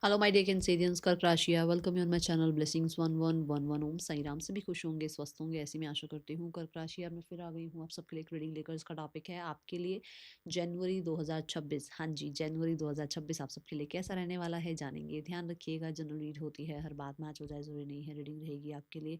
Hello my dear Cancerians, कर्क राशि है। Welcome you on my channel blessings 1111 ओम साई राम। से भी खुश होंगे, स्वस्थ होंगे, ऐसी मैं आशा करती हूँ। कर्क राशि मैं फिर आ गई हूँ आप सबके लिए एक रीडिंग लेकर। इसका टॉपिक है आपके लिए जनवरी 2026। हाँ जी, जनवरी 2026 आप सबके लिए कैसा रहने वाला है जानेंगे। ध्यान रखिएगा, जनरल रीड होती है, हर बात मैच हो जाए जरूरी नहीं है। रीडिंग रहेगी आपके लिए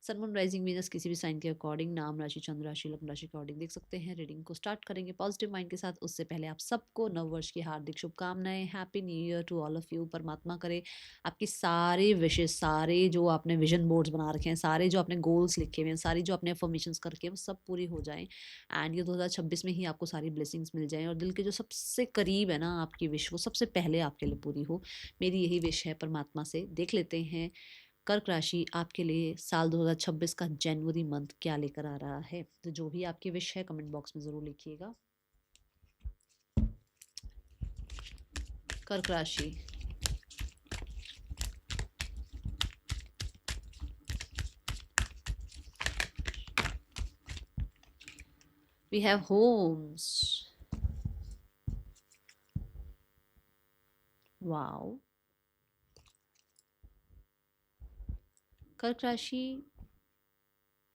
सन मून राइजिंग वीनस किसी भी साइन के अकॉर्डिंग, नाम राशि चंद्र राशि लग्न राशि के अकॉर्डिंग देख सकते हैं। रीडिंग को स्टार्ट करेंगे पॉजिटिव माइंड के साथ। उससे पहले आप सबको नव वर्ष की हार्दिक शुभकामनाएं। Happy new year to all of you. परमात्मा करे आपकी सारे विशेष, सारे जो आपने विजन बोर्ड्स बना रखे हैं, सारे जो आपने गोल्स लिखे हुए हैं, सारी जो आपने अफर्मेशंस करके वो सब पूरी हो जाएं। एंड ये 2026 में ही आपको सारी ब्लेसिंग्स मिल जाएं और दिल के जो सबसे करीब है ना आपकी विश, वो सबसे पहले आपके लिए पूरी हो। मेरी यही विश है परमात्मा से। देख लेते हैं कर्क राशि आपके लिए साल 2026 का जनवरी मंथ क्या लेकर आ रहा है। तो जो भी आपकी विश है कमेंट बॉक्स में ज़रूर लिखिएगा। कर्क राशि, we have homes. Wow. कर्क राशि,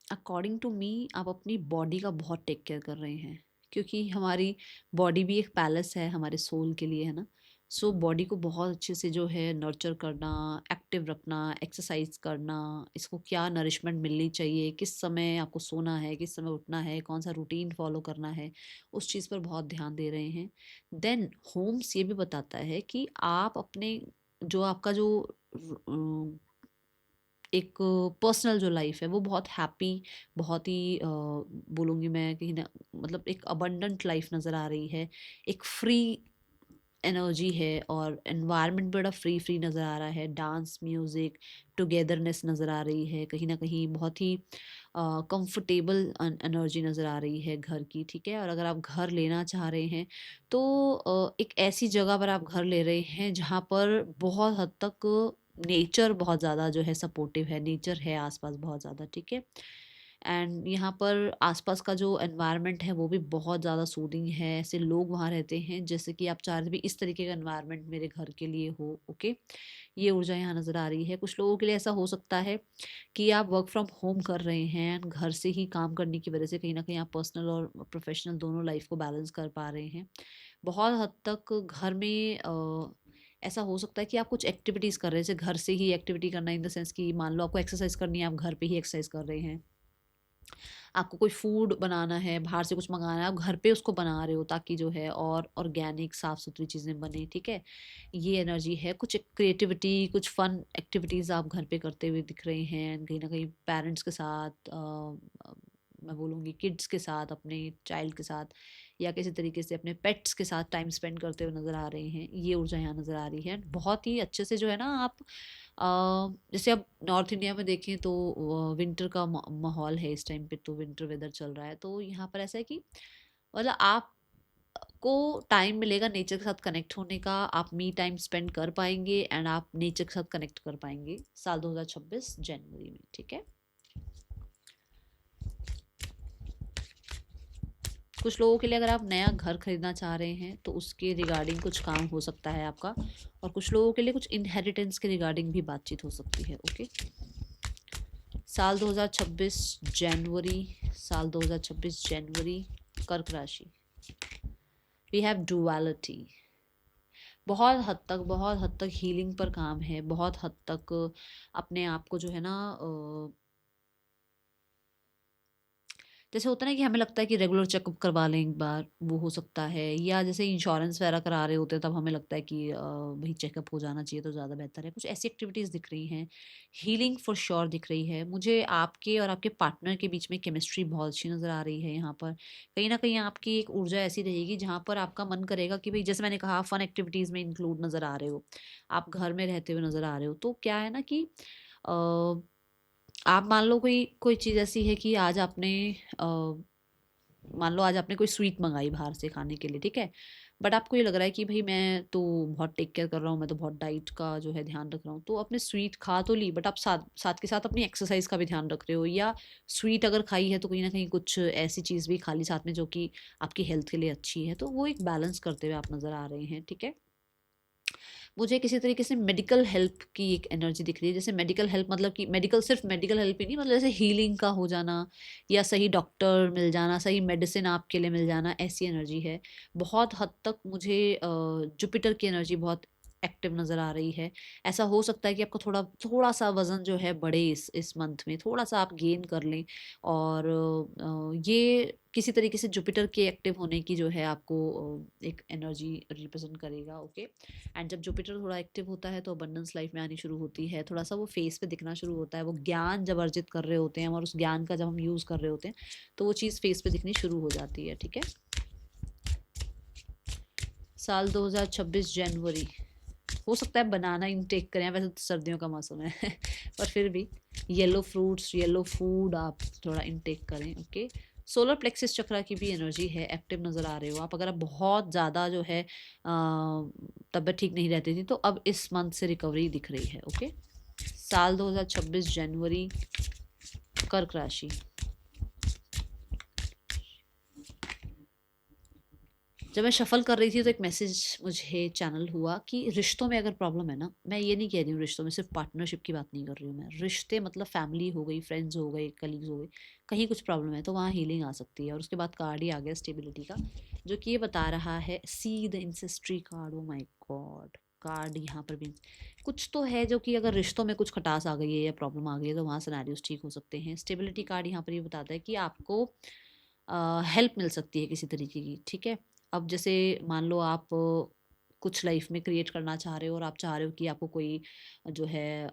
अकॉर्डिंग टू मी आप अपनी बॉडी का बहुत टेक केयर कर रहे हैं, क्योंकि हमारी बॉडी भी एक पैलेस है हमारे सोल के लिए, है ना। सो बॉडी को बहुत अच्छे से जो है नर्चर करना, एक्टिव रखना, एक्सरसाइज करना, इसको क्या नरिशमेंट मिलनी चाहिए, किस समय आपको सोना है, किस समय उठना है, कौन सा रूटीन फॉलो करना है, उस चीज़ पर बहुत ध्यान दे रहे हैं। देन होम्स ये भी बताता है कि आप अपने जो आपका जो एक पर्सनल जो लाइफ है वो बहुत हैप्पी, बहुत ही बोलूँगी मैं कहीं ना, मतलब एक अबंडेंट लाइफ नज़र आ रही है। एक फ्री एनर्जी है और एनवायरनमेंट बड़ा फ्री फ्री नज़र आ रहा है। डांस, म्यूज़िक, टुगेदरनेस नज़र आ रही है। कहीं ना कहीं बहुत ही कंफर्टेबल एनर्जी नज़र आ रही है घर की, ठीक है। और अगर आप घर लेना चाह रहे हैं तो एक ऐसी जगह पर आप घर ले रहे हैं जहाँ पर बहुत हद तक नेचर बहुत ज़्यादा जो है सपोर्टिव है, नेचर है आसपास बहुत ज़्यादा, ठीक है। एंड यहाँ पर आसपास का जो एनवायरनमेंट है वो भी बहुत ज़्यादा सूदिंग है। ऐसे लोग वहाँ रहते हैं जैसे कि आप चाह रहे थे भी इस तरीके का एनवायरनमेंट मेरे घर के लिए हो। ओके, ये ऊर्जा यहाँ नज़र आ रही है। कुछ लोगों के लिए ऐसा हो सकता है कि आप वर्क फ्रॉम होम कर रहे हैं and घर से ही काम करने की वजह से कहीं ना कहीं आप पर्सनल और प्रोफेशनल दोनों लाइफ को बैलेंस कर पा रहे हैं। बहुत हद तक घर में ऐसा हो सकता है कि आप कुछ एक्टिविटीज़ कर रहे हैं, जैसे घर से ही एक्टिविटी करना इन द सेंस कि मान लो आपको एक्सरसाइज करनी है, आप घर पे ही एक्सरसाइज कर रहे हैं। आपको कोई फूड बनाना है, बाहर से कुछ मंगाना है, आप घर पे उसको बना रहे हो ताकि जो है और ऑर्गेनिक साफ़ सुथरी चीज़ें बने, ठीक है। ये एनर्जी है। कुछ क्रिएटिविटी, कुछ फन एक्टिविटीज़ आप घर पे करते हुए दिख रहे हैं कहीं ना कहीं पेरेंट्स के साथ, मैं बोलूँगी किड्स के साथ, अपने चाइल्ड के साथ, या किसी तरीके से अपने पेट्स के साथ टाइम स्पेंड करते हुए नज़र आ रहे हैं। ये ऊर्जा यहाँ नज़र आ रही है। बहुत ही अच्छे से जो है ना आप जैसे अब नॉर्थ इंडिया में देखें तो विंटर का माहौल है इस टाइम पे, तो विंटर वेदर चल रहा है। तो यहाँ पर ऐसा है कि मतलब आप को टाइम मिलेगा नेचर के साथ कनेक्ट होने का, आप मी टाइम स्पेंड कर पाएंगे एंड आप नेचर के साथ कनेक्ट कर पाएंगे साल 2026 जनवरी में, ठीक है। कुछ लोगों के लिए अगर आप नया घर खरीदना चाह रहे हैं तो उसके रिगार्डिंग कुछ काम हो सकता है आपका, और कुछ लोगों के लिए कुछ इनहेरिटेंस के रिगार्डिंग भी बातचीत हो सकती है। ओके, साल 2026 जनवरी, साल 2026 जनवरी, कर्क राशि, वी हैव डुअलिटी। बहुत हद तक हीलिंग पर काम है। बहुत हद तक अपने आप को जो है ना जैसे होता है ना कि हमें लगता है कि रेगुलर चेकअप करवा लें एक बार, वो हो सकता है। या जैसे इंश्योरेंस वगैरह करा रहे होते हैं तब हमें लगता है कि भाई चेकअप हो जाना चाहिए तो ज़्यादा बेहतर है। कुछ ऐसी एक्टिविटीज़ दिख रही हैं। हीलिंग फॉर श्योर दिख रही है मुझे। आपके और आपके पार्टनर के बीच में केमिस्ट्री बहुत अच्छी नज़र आ रही है। यहाँ पर कहीं ना कहीं आपकी एक ऊर्जा ऐसी रहेगी जहाँ पर आपका मन करेगा कि भाई, जैसे मैंने कहा, फन एक्टिविटीज़ में इंक्लूड नज़र आ रहे हो, आप घर में रहते हुए नज़र आ रहे हो। तो क्या है ना कि आप मान लो कोई कोई चीज़ ऐसी है कि आज आपने मान लो आज आपने कोई स्वीट मंगाई बाहर से खाने के लिए, ठीक है। बट आपको ये लग रहा है कि भाई मैं तो बहुत टेक केयर कर रहा हूँ, मैं तो बहुत डाइट का जो है ध्यान रख रहा हूँ, तो आपने स्वीट खा तो ली, बट आप साथ साथ के साथ अपनी एक्सरसाइज का भी ध्यान रख रहे हो। या स्वीट अगर खाई है तो कहीं ना कहीं कुछ ऐसी चीज़ भी खा ली साथ में जो कि आपकी हेल्थ के लिए अच्छी है। तो वो एक बैलेंस करते हुए आप नज़र आ रहे हैं, ठीक है। मुझे किसी तरीके से मेडिकल हेल्प की एक एनर्जी दिख रही है। जैसे मेडिकल हेल्प मतलब कि मेडिकल, सिर्फ मेडिकल हेल्प ही नहीं, मतलब जैसे हीलिंग का हो जाना, या सही डॉक्टर मिल जाना, सही मेडिसिन आपके लिए मिल जाना, ऐसी एनर्जी है। बहुत हद तक मुझे जुपिटर की एनर्जी बहुत एक्टिव नज़र आ रही है। ऐसा हो सकता है कि आपका थोड़ा थोड़ा सा वज़न जो है बढ़े इस मंथ में, थोड़ा सा आप गेन कर लें। और ये किसी तरीके से जुपिटर के एक्टिव होने की जो है आपको एक एनर्जी रिप्रेजेंट करेगा। ओके। एंड जब जुपिटर थोड़ा एक्टिव होता है तो अबंडेंस लाइफ में आनी शुरू होती है, थोड़ा सा वो फेस पे दिखना शुरू होता है। वो ज्ञान जब अर्जित कर रहे होते हैं और उस ज्ञान का जब हम यूज़ कर रहे होते हैं तो वो चीज़ फेस पे दिखनी शुरू हो जाती है। ठीक है। साल 2026 जनवरी, हो सकता है बनाना इनटेक करें, वैसे तो सर्दियों का मौसम है पर फिर भी येलो फ्रूट्स, येलो फूड आप थोड़ा इनटेक करें। ओके। सोलर प्लेक्सिस चक्रा की भी एनर्जी है, एक्टिव नज़र आ रहे हो आप। अगर आप बहुत ज़्यादा जो है तबीयत ठीक नहीं रहती थी तो अब इस मंथ से रिकवरी दिख रही है। ओके। साल 2026 जनवरी, कर्क राशि। जब मैं शफल कर रही थी तो एक मैसेज मुझे चैनल हुआ कि रिश्तों में अगर प्रॉब्लम है ना, मैं ये नहीं कह रही हूँ रिश्तों में सिर्फ पार्टनरशिप की बात नहीं कर रही हूँ मैं, रिश्ते मतलब फैमिली हो गई, फ्रेंड्स हो गए, कलीग्स हो गए, कहीं कुछ प्रॉब्लम है तो वहाँ हीलिंग आ सकती है। और उसके बाद कार्ड ही आ गया स्टेबिलिटी का, जो कि ये बता रहा है, see the ancestry card. Oh my god, card यहाँ पर भी कुछ तो है जो कि अगर रिश्तों में कुछ खटास आ गई है या प्रॉब्लम आ गई है तो वहाँ सिनेरियोस ठीक हो सकते हैं। स्टेबिलिटी कार्ड यहाँ पर ये बताता है कि आपको हेल्प मिल सकती है किसी तरीके की। ठीक है। अब जैसे मान लो आप कुछ लाइफ में क्रिएट करना चाह रहे हो और आप चाह रहे हो कि आपको कोई जो है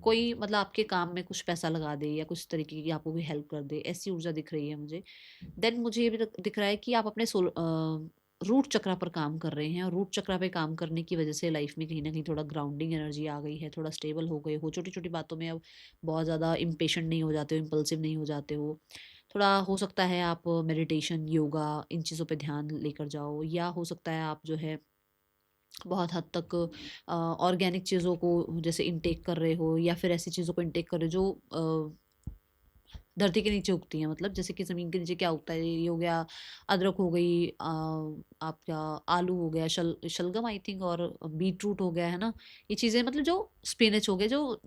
कोई मतलब आपके काम में कुछ पैसा लगा दे या कुछ तरीके की आपको कोई हेल्प कर दे, ऐसी ऊर्जा दिख रही है मुझे। देन मुझे ये भी दिख रहा है कि आप अपने रूट चक्रा पर काम कर रहे हैं, और रूट चक्रा पे काम करने की वजह से लाइफ में कहीं ना कहीं थोड़ा ग्राउंडिंग एनर्जी आ गई है, थोड़ा स्टेबल हो गए हो, छोटी छोटी बातों में अब बहुत ज़्यादा इम्पेशेंट नहीं हो जाते हो, इम्पल्सिव नहीं हो जाते हो। थोड़ा हो सकता है आप मेडिटेशन, योगा, इन चीज़ों पे ध्यान लेकर जाओ, या हो सकता है आप जो है बहुत हद तक ऑर्गेनिक चीज़ों को जैसे इंटेक कर रहे हो, या फिर ऐसी चीज़ों को इंटेक कर रहे हो जो धरती के नीचे उगती हैं। मतलब जैसे कि ज़मीन के नीचे क्या उगता है, ये हो गया अदरक हो गई, आपका आलू हो गया, शलगम आई थिंक, और बीट रूट हो गया है ना। ये चीज़ें मतलब जो स्पिनच हो गए, जो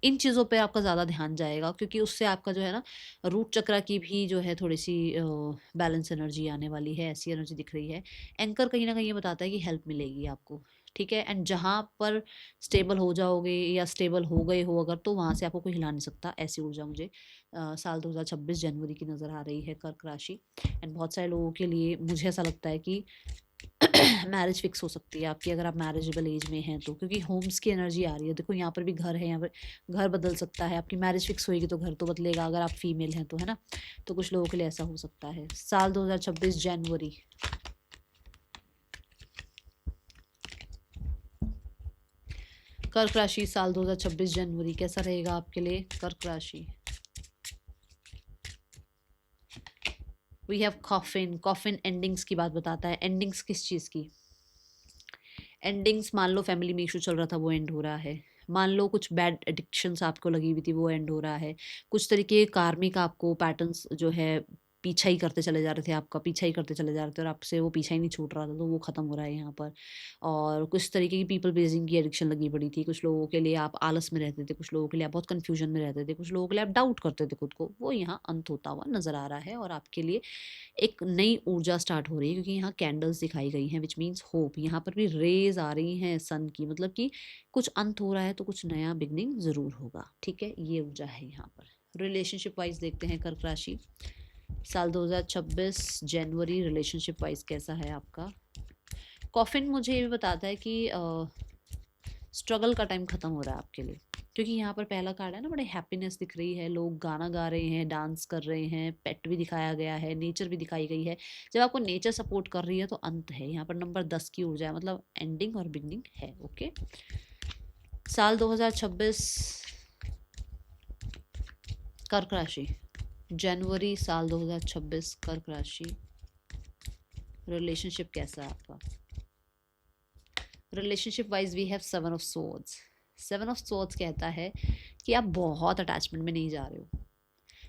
इन चीज़ों पे आपका ज़्यादा ध्यान जाएगा, क्योंकि उससे आपका जो है ना रूट चक्रा की भी जो है थोड़ी सी बैलेंस एनर्जी आने वाली है, ऐसी एनर्जी दिख रही है। एंकर कहीं ना कहीं ये बताता है कि हेल्प मिलेगी आपको। ठीक है। एंड जहाँ पर स्टेबल हो जाओगे या स्टेबल हो गए हो अगर, तो वहाँ से आपको कोई हिला नहीं सकता, ऐसी ऊर्जा मुझे साल 2026 जनवरी की नज़र आ रही है, कर्क राशि। एंड बहुत सारे लोगों के लिए मुझे ऐसा लगता है कि मैरिज फिक्स हो सकती है आपकी, अगर आप मैरिजेबल एज में हैं तो, क्योंकि होम्स की एनर्जी आ रही है। देखो यहाँ पर भी घर है, यहाँ पर घर बदल सकता है। आपकी मैरिज फिक्स होएगी तो घर तो बदलेगा, अगर आप फीमेल हैं तो, है ना। तो कुछ लोगों के लिए ऐसा हो सकता है। साल 2026 जनवरी, कर्क राशि। साल 2026 जनवरी कैसा रहेगा आपके लिए, कर्क राशि। We have coffin. Coffin endings की बात बताता है। एंडिंग्स किस चीज़ की? एंडिंग्स, मान लो फैमिली में इशू चल रहा था वो एंड हो रहा है, मान लो कुछ बैड एडिक्शंस आपको लगी हुई थी वो एंड हो रहा है, कुछ तरीके कार्मिक आपको पैटर्न्स जो है पीछा ही करते चले जा रहे थे, आपका पीछा ही करते चले जा रहे थे और आपसे वो पीछा ही नहीं छूट रहा था, तो वो ख़त्म हो रहा है यहाँ पर। और कुछ तरीके की पीपल प्लीजिंग की एडिक्शन लगी पड़ी थी, कुछ लोगों के लिए आप आलस में रहते थे, कुछ लोगों के लिए आप बहुत कन्फ्यूजन में रहते थे, कुछ लोगों के लिए आप डाउट करते थे खुद को, वो यहाँ अंत होता हुआ नज़र आ रहा है। और आपके लिए एक नई ऊर्जा स्टार्ट हो रही है, क्योंकि यहाँ कैंडल्स दिखाई गई हैं, विच मीन्स होप। यहाँ पर भी रेज आ रही हैं सन की, मतलब कि कुछ अंत हो रहा है तो कुछ नया बिगनिंग ज़रूर होगा। ठीक है, ये ऊर्जा है यहाँ पर। रिलेशनशिप वाइज देखते हैं कर्क राशि, साल 2026 जनवरी रिलेशनशिप वाइज कैसा है आपका। कॉफिन मुझे ये भी बताता है कि स्ट्रगल का टाइम ख़त्म हो रहा है आपके लिए, क्योंकि यहाँ पर पहला कार्ड है ना, बड़े हैप्पीनेस दिख रही है, लोग गाना गा रहे हैं, डांस कर रहे हैं, पेट भी दिखाया गया है, नेचर भी दिखाई गई है। जब आपको नेचर सपोर्ट कर रही है तो अंत है। यहाँ पर नंबर 10 की ऊर्जा है, मतलब एंडिंग और बिगनिंग है। ओके। साल 2026 कर्क राशि, जनवरी साल 2026 कर्क राशि, रिलेशनशिप कैसा है आपका। Relationship wise we have 7 of swords. 7 of swords कहता है कि आप बहुत अटैचमेंट में नहीं जा रहे हो।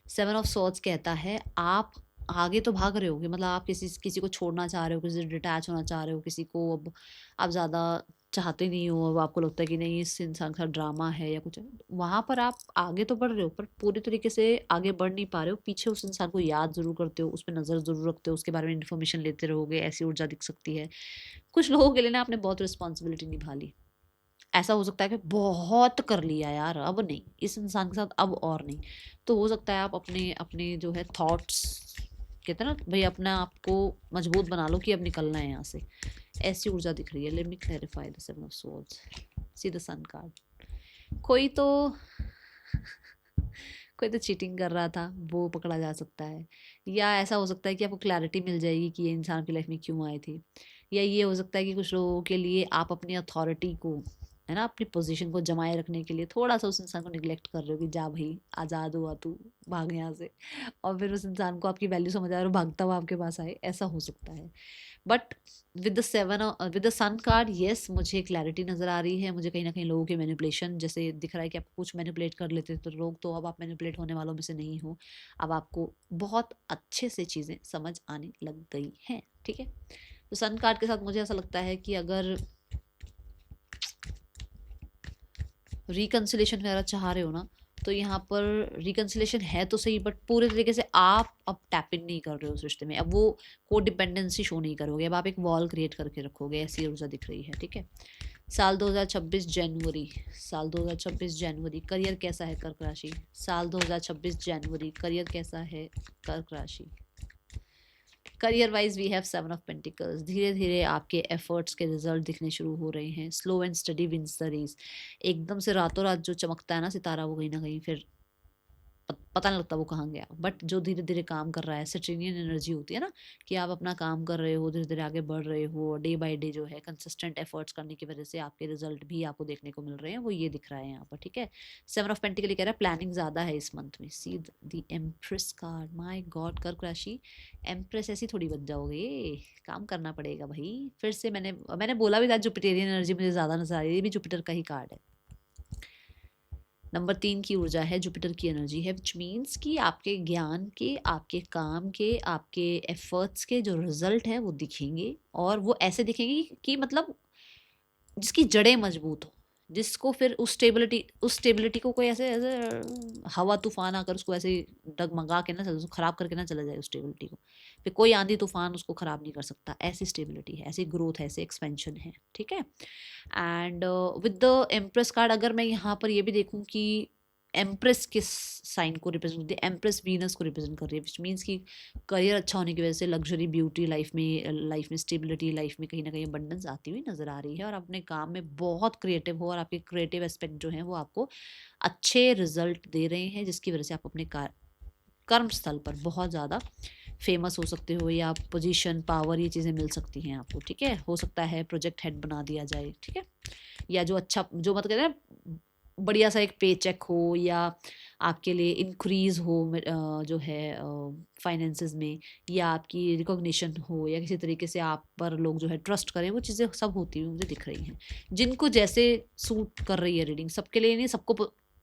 7 ऑफ सोर्ड्स कहता है आप आगे तो भाग रहे होगे, मतलब आप किसी किसी को छोड़ना चाह रहे हो, किसी से डिटैच होना चाह रहे हो, किसी को अब आप ज़्यादा चाहते नहीं हो, अब आपको लगता है कि नहीं इस इंसान के साथ ड्रामा है या कुछ है, वहाँ पर आप आगे तो बढ़ रहे हो पर पूरी तरीके से आगे बढ़ नहीं पा रहे हो, पीछे उस इंसान को याद ज़रूर करते हो, उस पर नज़र ज़रूर रखते हो, उसके बारे में इन्फॉर्मेशन लेते रहोगे, ऐसी ऊर्जा दिख सकती है। कुछ लोगों के लिए ना आपने बहुत रिस्पॉन्सिबिलिटी निभा ली, ऐसा हो सकता है कि बहुत कर लिया यार, अब नहीं इस इंसान के साथ, अब और नहीं। तो हो सकता है आप अपने अपने जो है थॉट्स, कहते हैं ना भाई, अपने आप को मजबूत बना लो कि अब निकलना है यहाँ से, ऐसी ऊर्जा दिख रही है। Let me clarify the seven of swords, see the sun card. कोई तो कोई तो चीटिंग कर रहा था, वो पकड़ा जा सकता है, या ऐसा हो सकता है कि आपको क्लैरिटी मिल जाएगी कि ये इंसान आपकी लाइफ में क्यों आए थे, या ये हो सकता है कि कुछ लोगों के लिए आप अपनी अथॉरिटी को, है ना, अपनी पोजीशन को जमाए रखने के लिए थोड़ा सा उस इंसान को निगलेक्ट कर रहे हो कि जा भाई आज़ाद हुआ तू, भाग यहाँ से, और फिर उस इंसान को आपकी वैल्यू समझ आ रहा है और भागता हुआ आपके पास आए, ऐसा हो सकता है। But with the sun card, yes मुझे क्लैरिटी नज़र आ रही है, मुझे कहीं ना कहीं लोगों के मैनिपुलेशन जैसे दिख रहा है कि आप कुछ मैनिपुलेट कर लेते तो लोग, तो अब आप मैनिपुलेट होने वालों में से नहीं हो, अब आपको बहुत अच्छे से चीज़ें समझ आने लग गई हैं, ठीक है। तो सन कार्ड के साथ मुझे ऐसा लगता है कि अगर रिकन्सिलेशन वगैरह चाह रहे हो ना, तो यहाँ पर रिकन्सिलेशन है तो सही, बट पूरे तरीके से आप अब टैप इन नहीं कर रहे हो उस रिश्ते में, अब वो को डिपेंडेंसी शो नहीं करोगे, अब आप एक वॉल क्रिएट करके रखोगे, ऐसी ऊर्जा दिख रही है, ठीक है। साल 2026 जनवरी, साल 2026 जनवरी करियर कैसा है कर्क राशि, साल 2026 जनवरी करियर कैसा है कर्क राशि। Career wise we have seven of pentacles, धीरे धीरे आपके एफर्ट्स के रिजल्ट दिखने शुरू हो रहे हैं, slow and steady wins the race, एकदम से रातों रात जो चमकता है ना सितारा, वो कहीं ना कहीं फिर पता नहीं लगता वो कहाँ गया, बट जो धीरे धीरे काम कर रहा है, सिट्रीनियन एनर्जी होती है ना, कि आप अपना काम कर रहे हो, धीरे धीरे आगे बढ़ रहे हो, डे बाय डे जो है कंसिस्टेंट एफर्ट्स करने की वजह से आपके रिजल्ट भी आपको देखने को मिल रहे हैं, वो ये दिख रहा है यहाँ पर, ठीक है। सेवन ऑफ पेंटिकल कह रहा है प्लानिंग ज्यादा है इस मंथ में, see the empress card, my God कर्क राशि, एम्प्रेस ऐसी थोड़ी बन जाओगे, काम करना पड़ेगा भाई। फिर से मैंने बोला भी था जुपिटेरियन एनर्जी मुझे ज्यादा नजर आ रही है, ये भी जुपिटर का ही कार्ड है, नंबर 3 की ऊर्जा है, जुपिटर की एनर्जी है, विच मीन्स कि आपके ज्ञान के, आपके काम के, आपके एफर्ट्स के जो रिजल्ट है वो दिखेंगे, और वो ऐसे दिखेंगे कि मतलब जिसकी जड़ें मजबूत हो, जिसको फिर उस स्टेबिलिटी को कोई ऐसे ऐसे हवा तूफान आकर उसको ऐसे डगमगा के ना उसको खराब करके ना चला जाए, उस स्टेबिलिटी को फिर कोई आंधी तूफान उसको खराब नहीं कर सकता, ऐसी स्टेबिलिटी है, ऐसी ग्रोथ है, ऐसे एक्सपेंशन है, ठीक है। And with the empress card, अगर मैं यहाँ पर ये भी देखूँ कि एम्प्रेस किस साइन को रिप्रेजेंट करती है, एम्प्रेस वीनस को रिप्रेजेंट कर रही है, विच मीन्स कि करियर अच्छा होने की वजह से लग्जरी, ब्यूटी, लाइफ में स्टेबिलिटी, लाइफ में कहीं ना कहीं अबंडेंस आती हुई नजर आ रही है, और अपने काम में बहुत क्रिएटिव हो, और आपके क्रिएटिव एस्पेक्ट जो है वो आपको अच्छे रिजल्ट दे रहे हैं, जिसकी वजह से आप अपने कर्म स्थल पर बहुत ज़्यादा फेमस हो सकते हो, या पोजीशन, पावर, ये चीज़ें मिल सकती हैं आपको, ठीक है। हो सकता है प्रोजेक्ट हेड बना दिया जाए, ठीक है, या जो अच्छा, जो मतलब कहते हैं ना बढ़िया सा एक पे चेक हो, या आपके लिए इंक्रीज हो जो है फाइनेंसेस में, या आपकी रिकॉग्निशन हो, या किसी तरीके से आप पर लोग जो है ट्रस्ट करें, वो चीज़ें सब होती हुई मुझे दिख रही हैं, जिनको जैसे सूट कर रही है रीडिंग, सबके लिए नहीं, सबको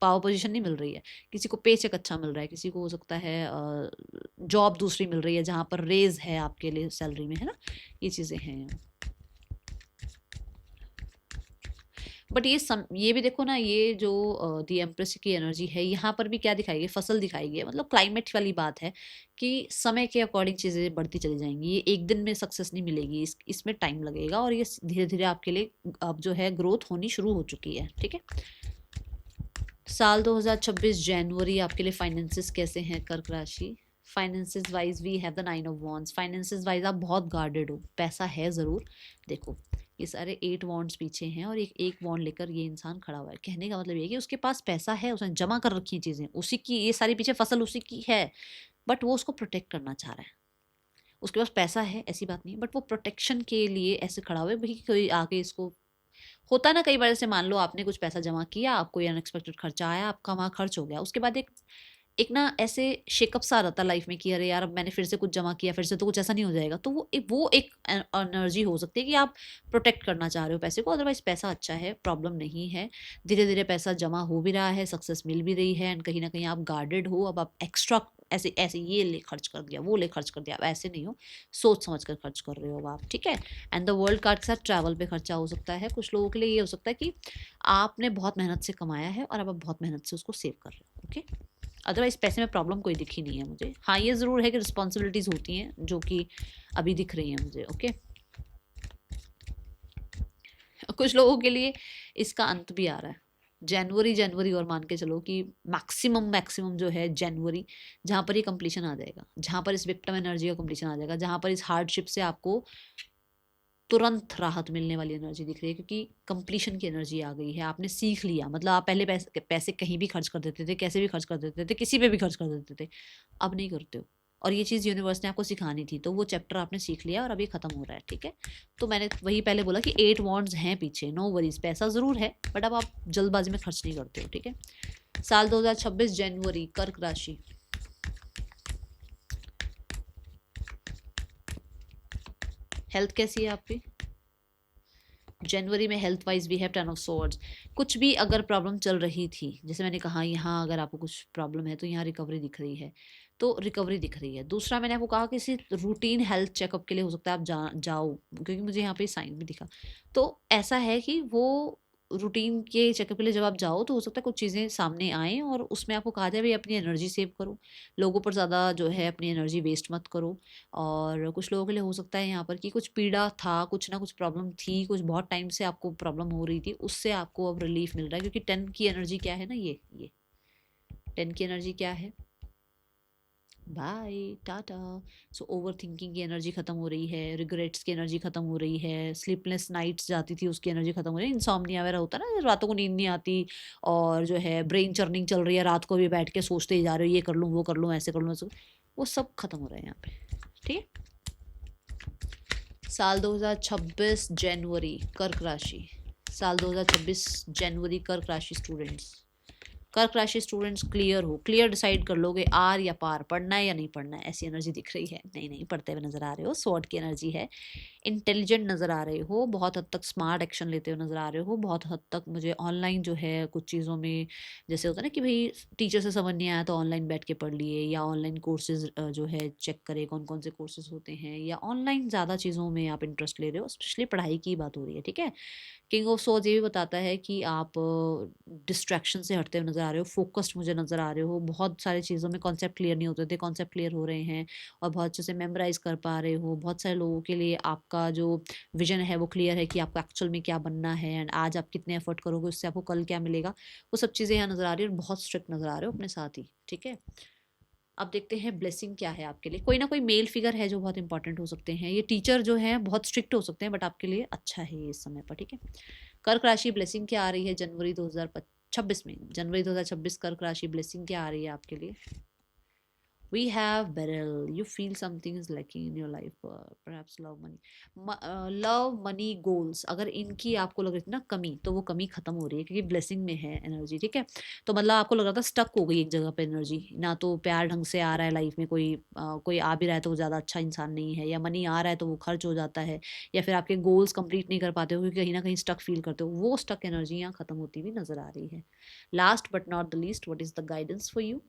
पावर पोजीशन नहीं मिल रही है, किसी को पे चेक अच्छा मिल रहा है, किसी को हो सकता है जॉब दूसरी मिल रही है जहाँ पर रेज है आपके लिए सैलरी में, है ना, ये चीज़ें हैं। बट ये भी देखो ना, ये जो दी एम्प्रेस की एनर्जी है, यहाँ पर भी क्या दिखाई है, फसल दिखाई है, मतलब क्लाइमेट वाली बात है कि समय के अकॉर्डिंग चीज़ें बढ़ती चली जाएंगी, ये एक दिन में सक्सेस नहीं मिलेगी, इसमें टाइम लगेगा, और ये धीरे धीरे आपके लिए अब जो है ग्रोथ होनी शुरू हो चुकी है, ठीक है। साल 2026 जनवरी आपके लिए फाइनेंसेस कैसे हैं कर्क राशि। Finances wise we have the 9 of wands, finances wise आप बहुत गार्डेड हो, पैसा है ज़रूर, देखो ये सारे 8 वॉन्ड्स पीछे हैं, और एक एक वॉन्ड लेकर ये इंसान खड़ा हुआ है, कहने का मतलब ये है कि उसके पास पैसा है, उसने जमा कर रखी है चीज़ें, उसी की ये सारी पीछे फसल उसी की है, बट वो उसको प्रोटेक्ट करना चाह रहा है, उसके पास पैसा है ऐसी बात नहीं, बट वो प्रोटेक्शन के लिए ऐसे खड़ा हुआ है भाई, कोई आके इसको, होता है ना कई बार, जैसे मान लो आपने कुछ पैसा जमा किया, आपको अनएक्सपेक्टेड खर्चा आया, आपका वहाँ खर्च हो गया, उसके बाद एक एक ना ऐसे शेकअप सा रहता लाइफ में कि अरे यार अब मैंने फिर से कुछ जमा किया, फिर से तो कुछ ऐसा नहीं हो जाएगा, तो वो एक एनर्जी हो सकती है कि आप प्रोटेक्ट करना चाह रहे हो पैसे को, अदरवाइज पैसा अच्छा है, प्रॉब्लम नहीं है, धीरे धीरे पैसा जमा हो भी रहा है, सक्सेस मिल भी रही है, एंड कहीं ना कहीं आप गार्डेड हो, अब आप एक्स्ट्रा ऐसे ऐसे ये ले खर्च कर दिया, वो ले खर्च कर दिया, अब ऐसे नहीं हो, सोच समझ कर खर्च कर रहे हो आप, ठीक है। एंड द वर्ल्ड कार्ड के साथ ट्रैवल पे खर्चा हो सकता है। कुछ लोगों के लिए ये हो सकता है कि आपने बहुत मेहनत से कमाया है और अब आप बहुत मेहनत से उसको सेव कर रहे हो, ओके। अदरवाइज पैसे में प्रॉब्लम कोई दिखी नहीं है मुझे। हाँ, ये ज़रूर है कि रिस्पॉन्सिबिलिटीज़ होती हैं जो कि अभी दिख रही हैं मुझे, ओके। कुछ लोगों के लिए इसका अंत भी आ रहा है। जनवरी जनवरी और मान के चलो कि मैक्सिमम मैक्सिमम जो है जनवरी, जहाँ पर ये कंप्लीशन आ जाएगा, जहाँ पर इस विक्टिम एनर्जी का कंप्लीशन आ जाएगा, जहाँ पर इस हार्डशिप से आपको तुरंत राहत मिलने वाली एनर्जी दिख रही है, क्योंकि कंप्लीशन की एनर्जी आ गई है। आपने सीख लिया, मतलब आप पहले पैसे कहीं भी खर्च कर देते थे, कैसे भी खर्च कर देते थे, किसी पे भी खर्च कर देते थे, अब नहीं करते हो। और ये चीज़ यूनिवर्स ने आपको सिखानी थी, तो वो चैप्टर आपने सीख लिया और अब ये खत्म हो रहा है, ठीक है। तो मैंने वही पहले बोला कि 8 वॉन्ड्स हैं पीछे, नो वरीज, पैसा ज़रूर है बट अब आप जल्दबाजी में खर्च नहीं करते हो, ठीक है। साल 2026 जनवरी, कर्क राशि। हेल्थ कैसी है आपकी? जनवरी में health wise we have 10 of swords. कुछ भी अगर प्रॉब्लम चल रही थी, जैसे मैंने कहा यहाँ अगर आपको कुछ प्रॉब्लम है तो यहाँ रिकवरी दिख रही है, तो रिकवरी दिख रही है। दूसरा मैंने आपको कहा कि किसी रूटीन हेल्थ चेकअप के लिए हो सकता है आप जाओ, क्योंकि मुझे यहाँ पे साइन भी दिखा। तो ऐसा है कि वो रूटीन के चेकअप के लिए जब आप जाओ तो हो सकता है कुछ चीज़ें सामने आएँ और उसमें आपको कहा जाए भाई अपनी एनर्जी सेव करो, लोगों पर ज़्यादा जो है अपनी एनर्जी वेस्ट मत करो। और कुछ लोगों के लिए हो सकता है यहाँ पर कि कुछ पीड़ा था, कुछ ना कुछ प्रॉब्लम थी, कुछ बहुत टाइम से आपको प्रॉब्लम हो रही थी, उससे आपको अब रिलीफ मिल रहा है, क्योंकि 10 की एनर्जी क्या है ना, ये 10 की एनर्जी क्या है, bye tata. So overthinking की एनर्जी खत्म हो रही है, रिग्रेट्स की एनर्जी खत्म हो रही है, स्लीपलेस नाइट्स जाती थी उसकी एनर्जी खत्म हो रही है, इंसोम्निया वगैरह होता है ना, रातों को नींद नहीं आती और जो है ब्रेन चर्निंग चल रही है, रात को भी बैठ के सोचते ही जा रहे हो ये कर लूँ वो कर लूँ ऐसे कर लूँ वो सब खत्म हो रहा है यहाँ पे, ठीक है। साल 2026 जनवरी, कर्क राशि। साल 2026 जनवरी, कर्क राशि स्टूडेंट्स। कर्क राशि स्टूडेंट्स क्लियर हो, क्लियर डिसाइड कर लोगे आर या पार, पढ़ना है या नहीं पढ़ना है, ऐसी एनर्जी दिख रही है। नहीं नहीं, पढ़ते हुए नजर आ रहे हो, स्वॉर्ड की एनर्जी है। इंटेलिजेंट नज़र आ रहे हो, बहुत हद तक स्मार्ट एक्शन लेते हुए नज़र आ रहे हो, बहुत हद तक मुझे ऑनलाइन जो है कुछ चीज़ों में जैसे होता है ना कि भाई टीचर से समझ नहीं आया तो ऑनलाइन बैठ के पढ़ लिए, या ऑनलाइन कोर्सेज जो है चेक करे कौन कौन से कोर्सेज होते हैं, या ऑनलाइन ज़्यादा चीज़ों में आप इंटरेस्ट ले रहे हो, स्पेशली पढ़ाई की बात हो रही है, ठीक है। किंग ऑफ सोर्ड्स ये भी बताता है कि आप डिस्ट्रैक्शन से हटते हुए नज़र आ रहे हो, फोकस्ड मुझे नज़र आ रहे हो, बहुत सारी चीज़ों में कॉन्सेप्ट क्लियर नहीं होते थे, कॉन्सेप्ट क्लियर हो रहे हैं और बहुत अच्छे से मेमोराइज कर पा रहे हो। बहुत सारे लोगों के लिए आपका जो विजन है वो क्लियर है कि आपको एक्चुअल में क्या बनना है, एंड आज आप कितने एफर्ट करोगे उससे आपको कल क्या मिलेगा, वो सब चीज़ें यहाँ नज़र आ रही है और बहुत स्ट्रिक्ट नज़र आ रहे हो अपने साथ ही, ठीक है। अब देखते हैं ब्लेसिंग क्या है आपके लिए। कोई ना कोई मेल फिगर है जो बहुत इंपॉर्टेंट हो सकते हैं, ये टीचर जो है बहुत स्ट्रिक्ट हो सकते हैं बट आपके लिए अच्छा है ये इस समय पर, ठीक है। कर्क राशि ब्लेसिंग क्या आ रही है जनवरी 2026 में, जनवरी 2026 कर्क राशि ब्लेसिंग क्या आ रही है आपके लिए। We have beryl. You feel something is lacking in your life, perhaps love, money, love, money, goals. अगर इनकी आपको लग रही थी ना कमी, तो वो कमी खत्म हो रही है क्योंकि ब्लेसिंग में है एनर्जी, ठीक है। तो मतलब आपको लग रहा था स्टक हो गई एक जगह पे एनर्जी, ना तो प्यार ढंग से आ रहा है लाइफ में, कोई आ भी रहा है तो वो ज़्यादा अच्छा इंसान नहीं है, या मनी आ रहा है तो वो खर्च हो जाता है, या फिर आपके गोल्स कंप्लीट नहीं कर पाते हो क्योंकि कहीं ना कहीं स्टक फील करते हो, वो स्टक एनर्जी यहाँ खत्म होती हुई नजर आ रही है। Last but not the least, what is the guidance for you,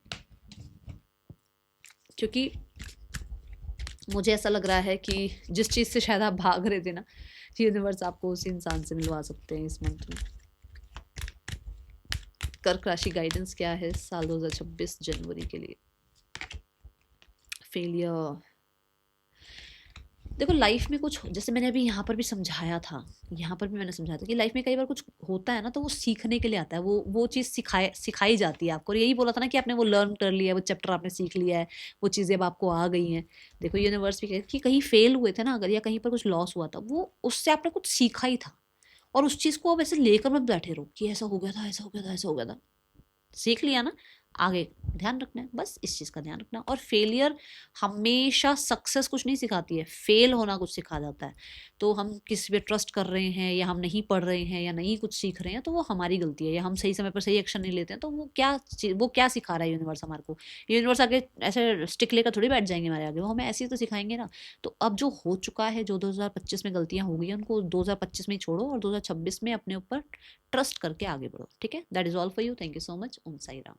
क्योंकि मुझे ऐसा लग रहा है कि जिस चीज़ से शायद आप भाग रहे थे ना, यूनिवर्स आपको उसी इंसान से मिलवा सकते हैं इस मंथ में। कर्क राशि गाइडेंस क्या है साल 2026 जनवरी के लिए। फेलियर, देखो लाइफ में कुछ, जैसे मैंने अभी यहाँ पर भी समझाया था, यहाँ पर भी मैंने समझाया था कि लाइफ में कई बार कुछ होता है ना तो वो सीखने के लिए आता है, वो चीज़ सिखाई जाती है आपको, और यही बोला था ना कि आपने वो लर्न कर लिया है, वो चैप्टर आपने सीख लिया है, वो चीज़ें अब आपको आ गई हैं। देखो यूनिवर्स भी कहे कि कहीं फेल हुए थे ना अगर, या कहीं पर कुछ लॉस हुआ था, वो उससे आपने कुछ सीखा ही था, और उस चीज़ को अब ऐसे लेकर मत बैठे रहो कि ऐसा हो गया था ऐसा हो गया था ऐसा हो गया था, सीख लिया ना, आगे ध्यान रखना है, बस इस चीज़ का ध्यान रखना। और फेलियर हमेशा सक्सेस कुछ नहीं सिखाती है, फेल होना कुछ सिखा जाता है। तो हम किसी पे ट्रस्ट कर रहे हैं, या हम नहीं पढ़ रहे हैं, या नहीं कुछ सीख रहे हैं, तो वो हमारी गलती है, या हम सही समय पर सही एक्शन नहीं लेते हैं, तो वो क्या सिखा रहा है यूनिवर्स हमारे को। यूनिवर्स आगे ऐसे स्टिक लेकर थोड़ी बैठ जाएंगे हमारे आगे, वो हमें ऐसे ही तो सिखाएंगे ना। तो अब जो हो चुका है, जो 2025 में गलतियां हो गई हैं, उनको 2025 में ही छोड़ो और 2026 में अपने ऊपर ट्रस्ट करके आगे बढ़ो, ठीक है। That is all for you, thank you so much, Om Sai Ram.